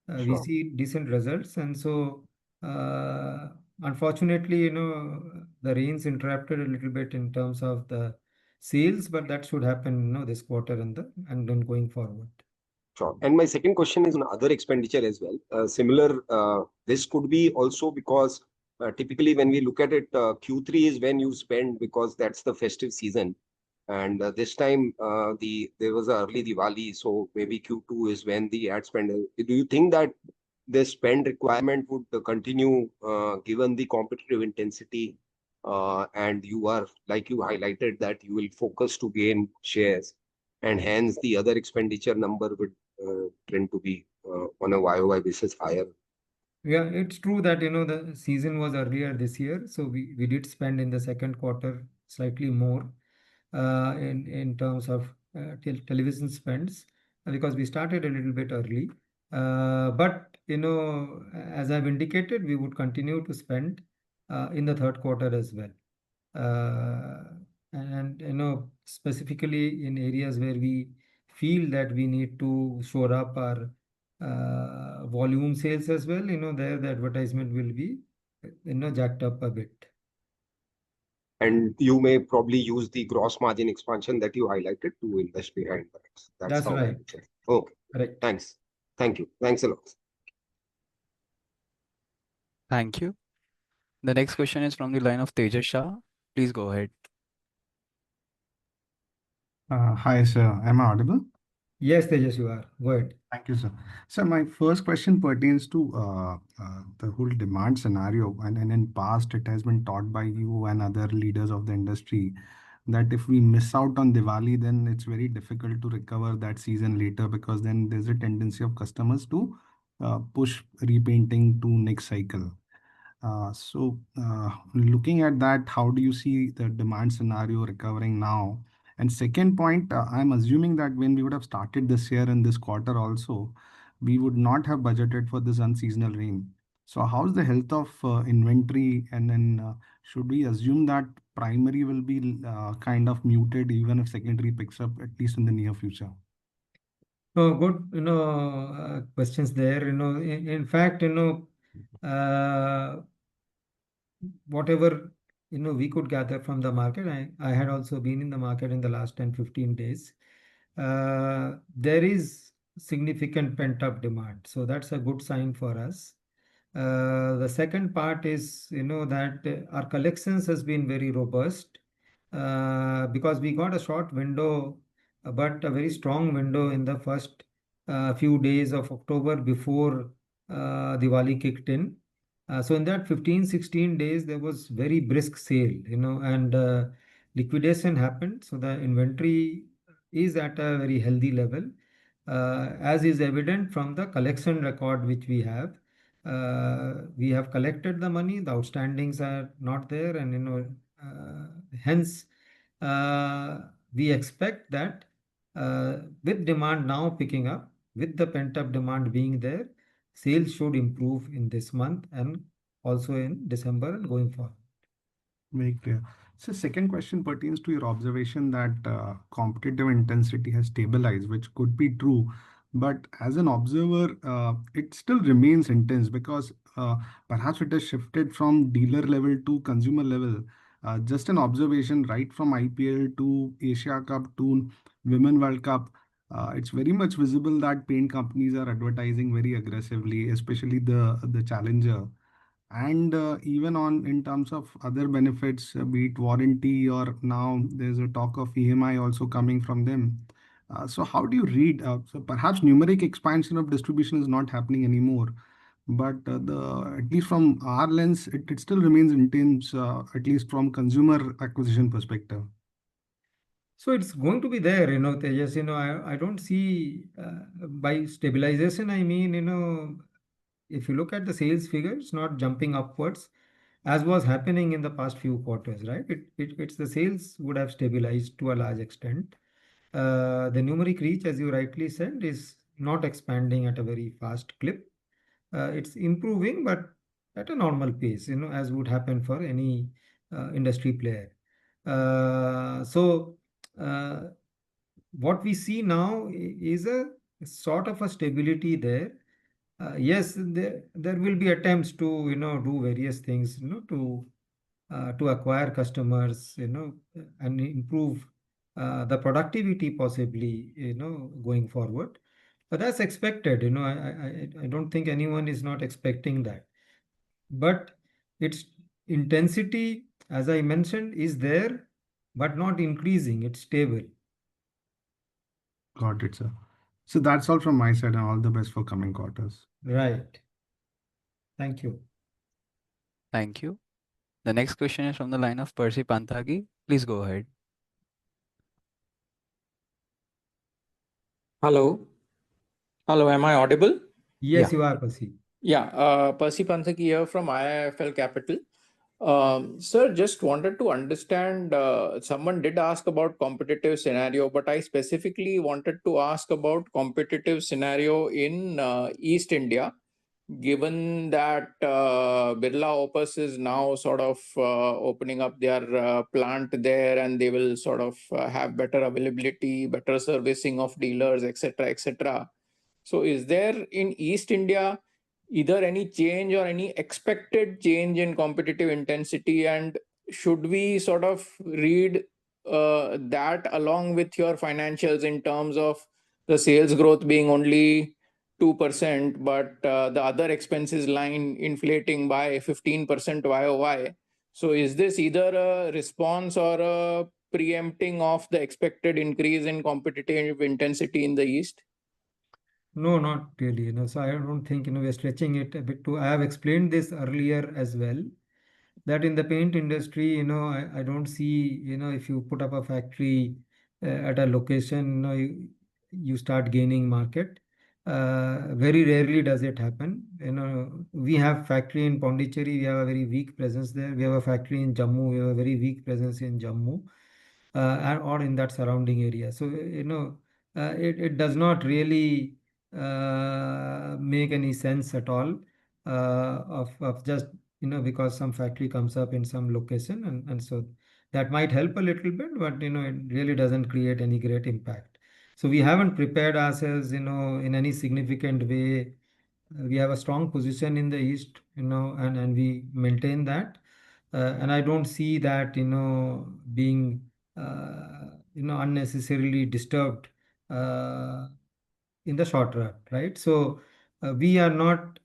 B: We
K: Sure.
B: see decent results, and so unfortunately, the rains interrupted a little bit in terms of the sales, but that should happen, this quarter and then going forward.
K: Sure. And my second question is on other expenditure as well. Similar, this could be also because typically when we look at it, Q3 is when you spend because that's the festive season. And this time there was a early Diwali, so maybe Q2 is when the ad spend. Do you think that the spend requirement would continue given the competitive intensity? And you are, like you highlighted, that you will focus to gain shares, and hence the other expenditure number would trend to be on a YOY basis higher.
B: Yeah, it's true that the season was earlier this year, so we did spend in the second quarter slightly more in terms of television spends, because we started a little bit early. But as I've indicated, we would continue to spend in the third quarter as well. And specifically in areas where we feel that we need to shore up our volume sales as well, there the advertisement will be jacked up a bit.
K: And you may probably use the gross margin expansion that you highlighted to invest behind that.
B: That's
K: how I
B: right.
K: would say. Okay.
B: Right.
K: Thanks. Thank you. Thanks a lot.
C: Thank you. The next question is from the line of Tejas Shah. Please go ahead.
J: Hi, sir. Am I audible?
B: Yes, Tejas, you are. Go ahead.
J: Thank you, sir. So my first question pertains to the whole demand scenario, and in past it has been taught by you and other leaders of the industry that if we miss out on Diwali, then it's very difficult to recover that season later, because then there's a tendency of customers to push repainting to next cycle. Looking at that, how do you see the demand scenario recovering now? And second point, I'm assuming that when we would have started this year and this quarter also, we would not have budgeted for this unseasonal rain. So how's the health of inventory? And then should we assume that primary will be kind of muted even if secondary picks up at least in the near future?
B: So good, questions there. In fact, whatever we could gather from the market, I had also been in the market in the last 10-15 days. There is significant pent-up demand, so that's a good sign for us. The second part is that our collections has been very robust because we got a short window, but a very strong window in the first few days of October before Diwali kicked in. So in that 15-16 days, there was very brisk sale, and liquidation happened. So the inventory is at a very healthy level, as is evident from the collection record which we have. We have collected the money, the outstandings are not there, and hence we expect that with demand now picking up, with the pent-up demand being there, sales should improve in this month and also in December and going forward.
J: Very clear. So second question pertains to your observation that competitive intensity has stabilized, which could be true. But as an observer, it still remains intense because perhaps it has shifted from dealer level to consumer level. Just an observation, right from IPL to Asia Cup to Women World Cup, it's very much visible that paint companies are advertising very aggressively, especially the challenger. And even on in terms of other benefits, be it warranty or now there's a talk of EMI also coming from them. So how do you read? So perhaps numeric expansion of distribution is not happening anymore, but the at least from our lens, it still remains intense, at least from consumer acquisition perspective.
B: So it's going to be there, Tejas. I don't see by stabilization, I mean, if you look at the sales figures, not jumping upwards as was happening in the past few quarters, right? It's the sales would have stabilized to a large extent. The numeric reach, as you rightly said, is not expanding at a very fast clip. It's improving, but at a normal pace, as would happen for any industry player. So what we see now is a sort of a stability there. Yes, there will be attempts to do various things to acquire customers, and improve the productivity possibly, going forward. But that's expected. I don't think anyone is not expecting that. But its intensity, as I mentioned, is there, but not increasing. It's stable.
J: Got it, sir. So that's all from my side, and all the best for coming quarters.
B: Right. Thank you.
C: Thank you. The next question is from the line of Percy Panthaki. Please go ahead.
L: Hello. Hello, am I audible?
B: Yes, you are, Percy.
L: Yeah, Percy Panthaki here from IIFL Capital. Sir, just wanted to understand, someone did ask about competitive scenario, but I specifically wanted to ask about competitive scenario in East India, given that Birla Opus is now sort of opening up their plant there, and they will sort of have better availability, better servicing of dealers, etc., etc. So is there in East India either any change or any expected change in competitive intensity, and should we sort of read that along with your financials in terms of the sales growth being only 2%, but the other expenses line inflating by 15% YOY? So is this either a response or a preempting of the expected increase in competitive intensity in the East?
B: No, not really. So I don't think we're stretching it a bit too. I have explained this earlier as well, that in the paint industry, I don't see, if you put up a factory at a location, you start gaining market. Very rarely does it happen. We have factory in Pondicherry, we have a very weak presence there. We have a factory in Jammu, we have a very weak presence in Jammu. or in that surrounding area. So, it does not really make any sense at all of just, because some factory comes up in some location, and so that might help a little bit, but, it really doesn't create any great impact. So we haven't prepared ourselves, in any significant way. We have a strong position in the east, and we maintain that. And I don't see that, being, unnecessarily disturbed uh, in the short run, right? So we are not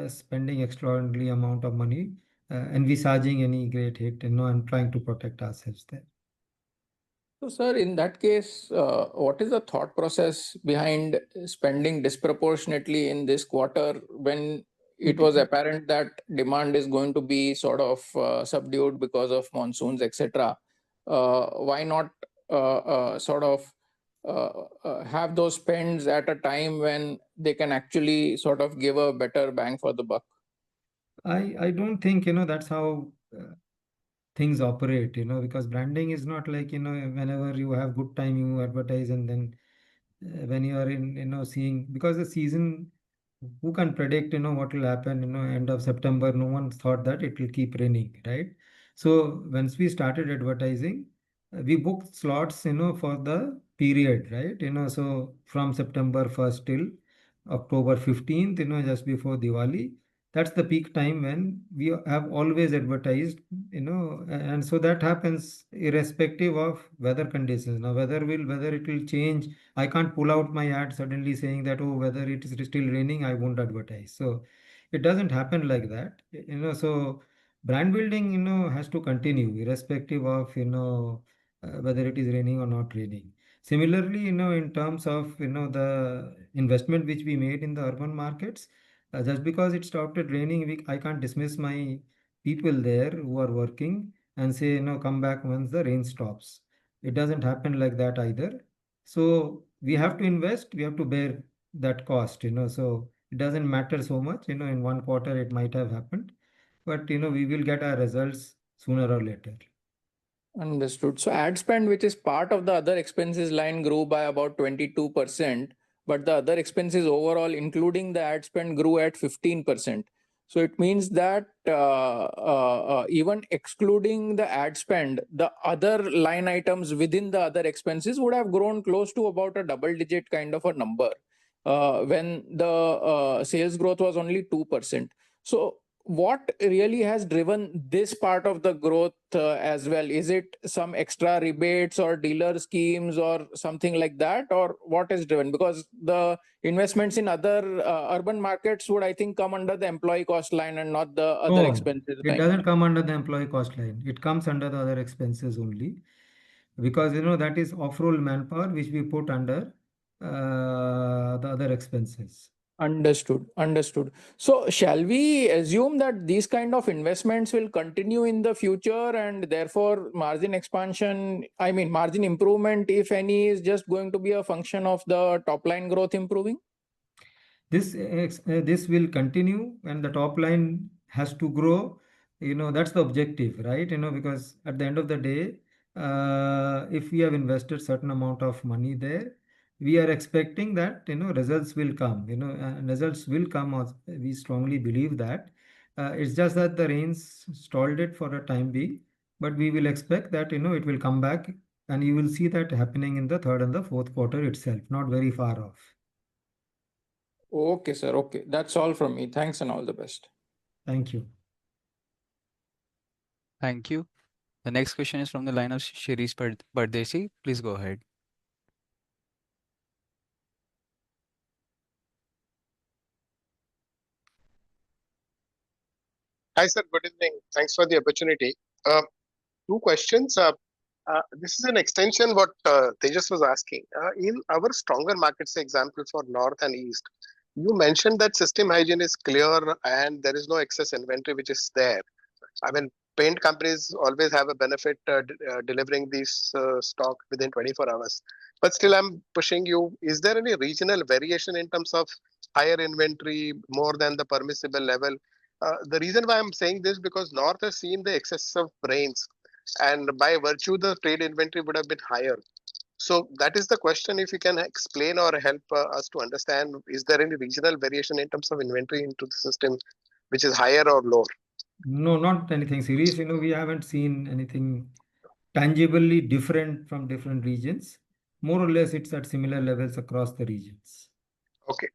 B: spending extraordinary amount of money, envisaging any great hit, and trying to protect ourselves there.
L: So, sir, in that case, what is the thought process behind spending disproportionately in this quarter when it was apparent that demand is going to be sort of subdued because of monsoons, etc.? Why not sort of have those spends at a time when they can actually sort of give a better bang for the buck?
B: I don't think, that's how things operate, because branding is not like, whenever you have good time, you advertise, and then when you are in, seeing, because the season, who can predict, what will happen, end of September, no one thought that it will keep raining, right? So once we started advertising, we booked slots, for the period, right? So from September 1st till October 15th, just before Diwali, that's the peak time when we have always advertised, and so that happens irrespective of weather conditions. Now whether it will change, I can't pull out my ad suddenly saying that, oh, whether it is still raining, I won't advertise. So it doesn't happen like that. So brand building, has to continue irrespective of, whether it is raining or not raining. Similarly, in terms of, the investment which we made in the urban markets, just because it started raining, I can't dismiss my people there who are working and say, come back once the rain stops. It doesn't happen like that either. So we have to invest, we have to bear that cost, so it doesn't matter so much, in one quarter it might have happened, but, we will get our results sooner or later.
L: Understood. So ad spend, which is part of the other expenses line, grew by about 22%, but the other expenses overall, including the ad spend, grew at 15%. So it means that even excluding the ad spend, the other line items within the other expenses would have grown close to about a double-digit kind of a number when the sales growth was only 2%. So what really has driven this part of the growth as well? Is it some extra rebates or dealer schemes or something like that, or what is driven? Because the investments in other urban markets would, I think, come under the employee cost line and not the other
B: No,
L: expenses
B: it
L: line.
B: doesn't come under the employee cost line. It comes under the other expenses only, because, that is off-roll manpower which we put under the other expenses.
L: Understood. Understood. So, shall we assume that these kind of investments will continue in the future and therefore margin expansion, I mean, margin improvement, if any, is just going to be a function of the top line growth improving?
B: This will continue, and the top line has to grow. That's the objective, right? Because at the end of the day, if we have invested certain amount of money there, we are expecting that, results will come. And results will come. We strongly believe that. It's just that the rains stalled it for a time being, but we will expect that, it will come back, and you will see that happening in the third and the fourth quarter itself, not very far off.
L: Okay, sir. Okay. That's all from me. Thanks and all the best.
B: Thank you.
C: Thank you. The next question is from the line of Shirish Pardesi. Please go ahead.
M: Hi, sir. Good evening. Thanks for the opportunity. Two questions. This is an extension what Tejas was asking. In our stronger markets, example for North and East, you mentioned that system hygiene is clear and there is no excess inventory which is there. I mean, paint companies always have a benefit delivering these stock within 24 hours. But still, I'm pushing you. Is there any regional variation in terms of higher inventory more than the permissible level? The reason why I'm saying this because North has seen the excessive rains. and by virtue, the trade inventory would have been higher. So that is the question. If you can explain or help us to understand, is there any regional variation in terms of inventory into the system, which is higher or lower?
B: No, not anything serious. We haven't seen anything tangibly different from different regions. More or less, it's at similar levels across the regions.
M: Okay.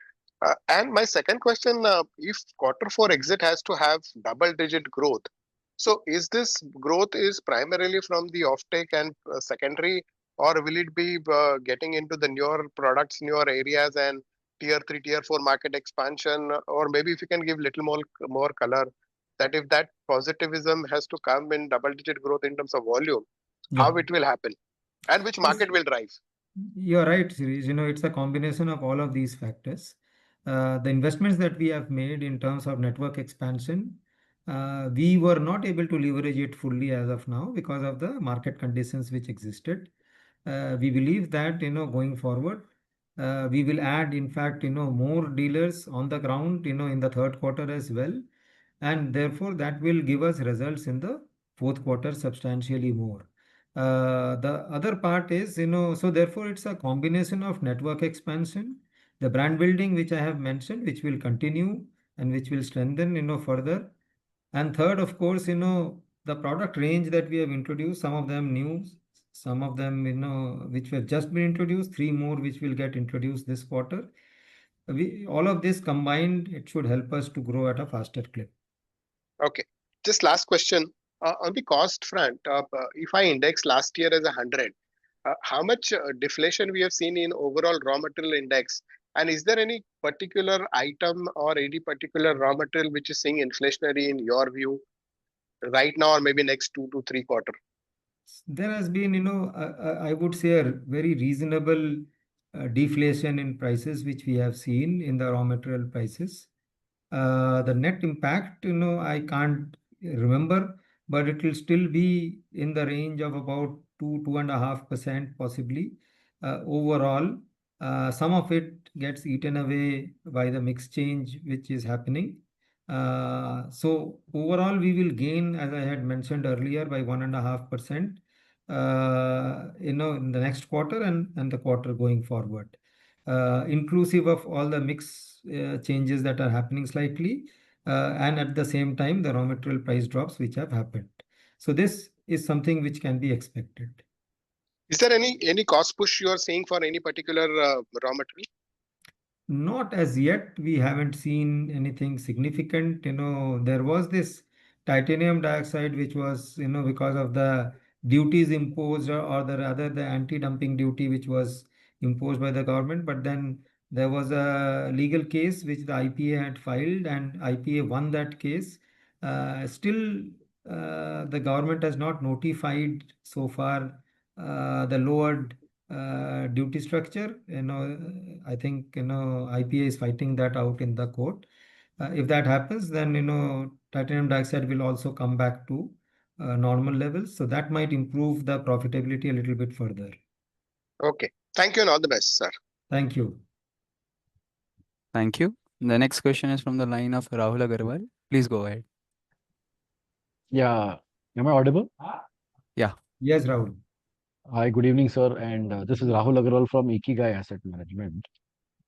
M: And my second question, if quarter four exit has to have double-digit growth, so is this growth is primarily from the offtake and secondary, or will it be getting into the newer products, newer areas, and tier three, tier four market expansion? Or maybe if you can give little more color, that if that positivism has to come in double-digit growth in terms of volume,
B: Yeah.
M: how it will happen, and which market will drive?
B: You're right, Sirish. It's a combination of all of these factors. The investments that we have made in terms of network expansion, we were not able to leverage it fully as of now because of the market conditions which existed. We believe that, going forward, we will add, in fact, more dealers on the ground, in the third quarter as well. And therefore, that will give us results in the fourth quarter substantially more. The other part is, so therefore it's a combination of network expansion, the brand building, which I have mentioned, which will continue and which will strengthen, further. And third, of course, the product range that we have introduced, some of them new, some of them, which have just been introduced, three more which will get introduced this quarter. All of this combined, it should help us to grow at a faster clip.
M: Okay. Just last question. On the cost front, if I index last year as 100, how much deflation we have seen in overall raw material index? And is there any particular item or any particular raw material which is seeing inflationary in your view right now or maybe next 2 to 3 quarters?
B: There has been, I would say, a very reasonable deflation in prices which we have seen in the raw material prices. The net impact, I can't remember, but it will still be in the range of about 2.5% possibly. Overall, some of it gets eaten away by the mix change which is happening. So overall, we will gain, as I had mentioned earlier, by 1.5%, in the next quarter and the quarter going forward, inclusive of all the mix changes that are happening slightly, and at the same time, the raw material price drops which have happened. So this is something which can be expected.
M: Is there any cost push you are seeing for any particular raw material?
B: Not as yet. We haven't seen anything significant. There was this titanium dioxide, which was, because of the duties imposed, or the rather the anti-dumping duty, which was imposed by the government. But then there was a legal case which the IPA had filed, and IPA won that case. Still, the government has not notified so far the lowered duty structure. I think, IPA is fighting that out in the court. If that happens, then, titanium dioxide will also come back to normal levels. So that might improve the profitability a little bit further.
M: Okay. Thank you and all the best, sir.
B: Thank you.
C: Thank you. The next question is from the line of Rahul Agarwal. Please go ahead.
N: Yeah. Am I audible?
C: Yeah.
B: Yes, Rahul.
N: Hi, good evening, sir. And this is Rahul Agarwal from Ikigai Asset Management.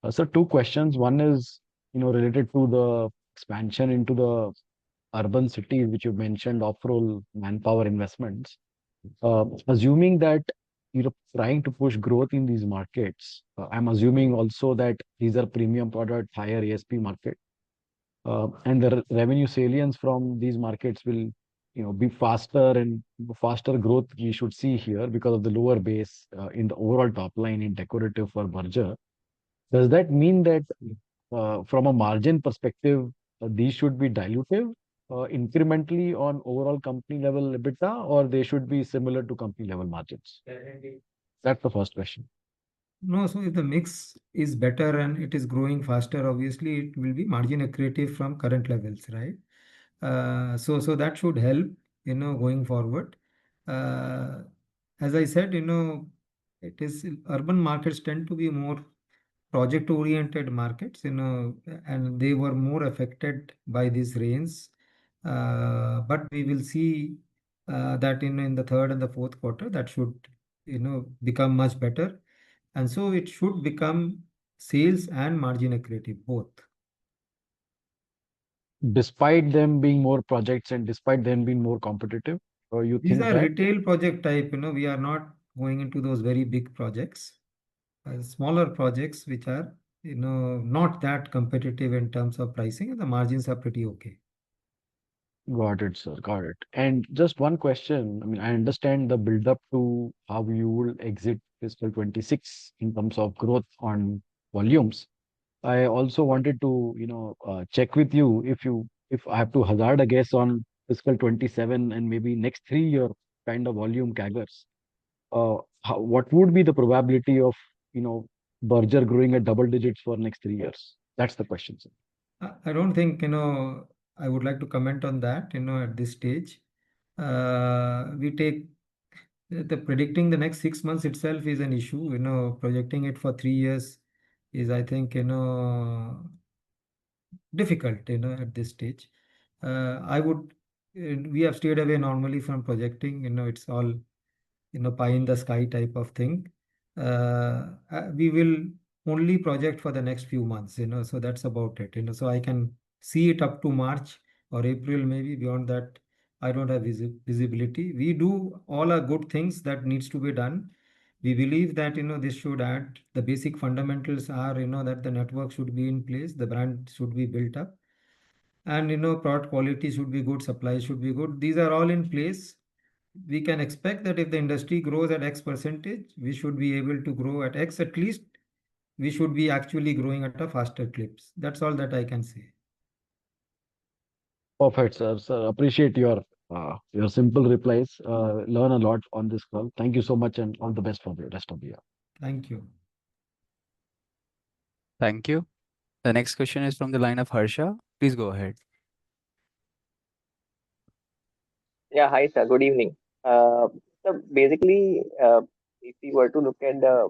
N: Sir, two questions. One is, related to the expansion into the urban cities, which you mentioned, off-roll manpower investments. Assuming that you're trying to push growth in these markets, I'm assuming also that these are premium product, higher ASP market, and the revenue salience from these markets will, be faster, and faster growth we should see here because of the lower base in the overall top line in decorative for Berger. Does that mean that from a margin perspective, these should be dilutive incrementally on overall company level EBITDA, or they should be similar to company level margins? That's the first question.
B: No, so if the mix is better and it is growing faster, obviously it will be margin accretive from current levels, right? So that should help, going forward. As I said, it is urban markets tend to be more project-oriented markets, and they were more affected by these rains. But we will see that in the third and the fourth quarter that should become much better, and so it should become sales and margin accretive both.
N: Despite them being more projects and despite them being more competitive, or you
B: These
N: think
B: are
N: that?
B: retail project type, we are not going into those very big projects. Smaller projects which are not that competitive in terms of pricing, and the margins are pretty okay.
N: Got it, sir. Got it. And just one question. I mean, I understand the build up to how you will exit fiscal 26 in terms of growth on volumes. I also wanted to, check with you if I have to hazard a guess on fiscal 27 and maybe next 3 year kind of volume CAGRs. What would be the probability of, Berger growing at double digits for next 3 years? That's the question, sir.
B: I don't think I would like to comment on that at this stage. We take the predicting the next 6 months itself is an issue. Projecting it for 3 years is, I think, difficult at this stage. I would We have stayed away normally from projecting. It's all pie in the sky type of thing. We will only project for the next few months, so that's about it. So I can see it up to March or April, maybe. Beyond that, I don't have visibility. We do all our good things that needs to be done. We believe that this should add, the basic fundamentals are that the network should be in place, the brand should be built up, and product quality should be good, supply should be good. These are all in place. We can expect that if the industry grows at X percentage, we should be able to grow at X. At least we should be actually growing at a faster clips. That's all that I can say.
N: Perfect, sir. Sir, appreciate your simple replies. Learn a lot on this call. Thank you so much, and all the best for the rest of the year.
B: Thank you.
C: Thank you. The next question is from the line of Harsha. Please go ahead.
O: Yeah, hi sir. Good evening. So basically, if we were to look at the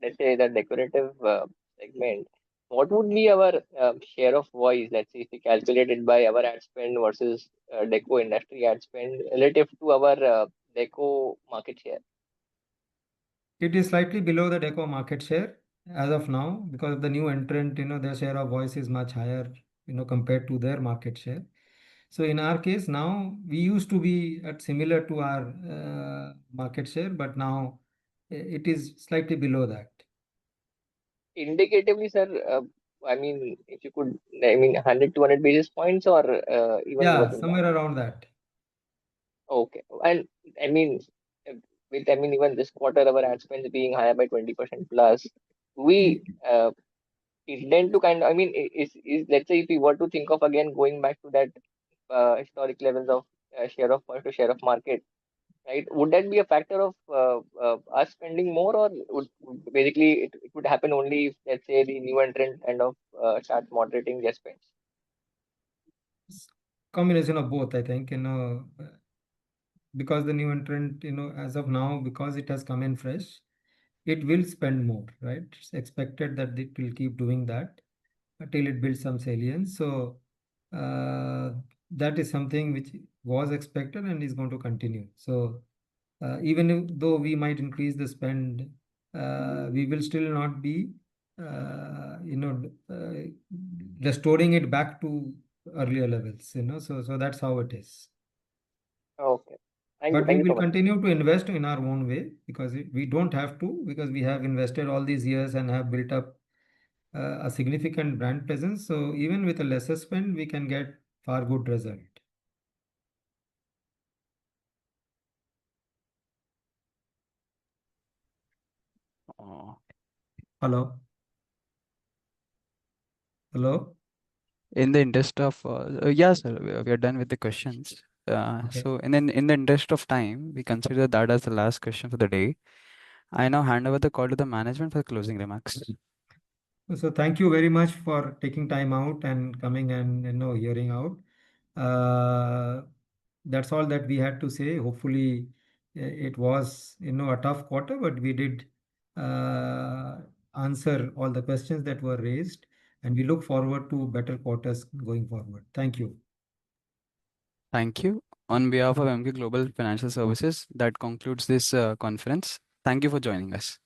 O: let's say the decorative segment, what would be our share of voice? Let's say if we calculate it by our ad spend versus deco industry ad spend relative to our deco market share.
B: It is slightly below the deco market share as of now because of the new entrant. Their share of voice is much higher, compared to their market share. So in our case now, we used to be at similar to our market share, but now it is slightly below that.
O: Indicatively, sir, I mean, if you could, I mean, 100, 200 basis points or even more
B: Yeah,
O: than that.
B: somewhere around that.
O: Okay. And I mean, I mean, even this quarter, our ad spends being higher by 20% plus, we intend to kind of, I mean, let's say if we were to think of again going back to that historic levels of share of voice to share of market, right? Would that be a factor of us spending more, or basically it would happen only if, let's say, the new entrant kind of starts moderating their spends?
B: Combination of both, I think, because the new entrant, as of now, because it has come in fresh, it will spend more, right? It's expected that it will keep doing that until it builds some salience. So that is something which was expected and is going to continue. So though we might increase the spend, we will still not be, restoring it back to earlier levels. So that's how it is.
O: Okay.
B: But
O: Thank
B: we
O: you so
B: will
O: much.
B: continue to invest in our own way because we don't have to, because we have invested all these years and have built up a significant brand presence. So even with a lesser spend, we can get far good result. Hello. Hello.
C: In the interest of, yeah, sir, we are done with the questions.
B: Okay.
C: So, in the interest of time, we consider that as the last question for the day. I now hand over the call to the management for closing remarks.
B: So thank you very much for taking time out and coming and hearing out. That's all that we had to say. Hopefully, it was a tough quarter, but we did answer all the questions that were raised, and we look forward to better quarters going forward. Thank you.
C: Thank you. On behalf of MK Global Financial Services, that concludes this conference. Thank you for joining us.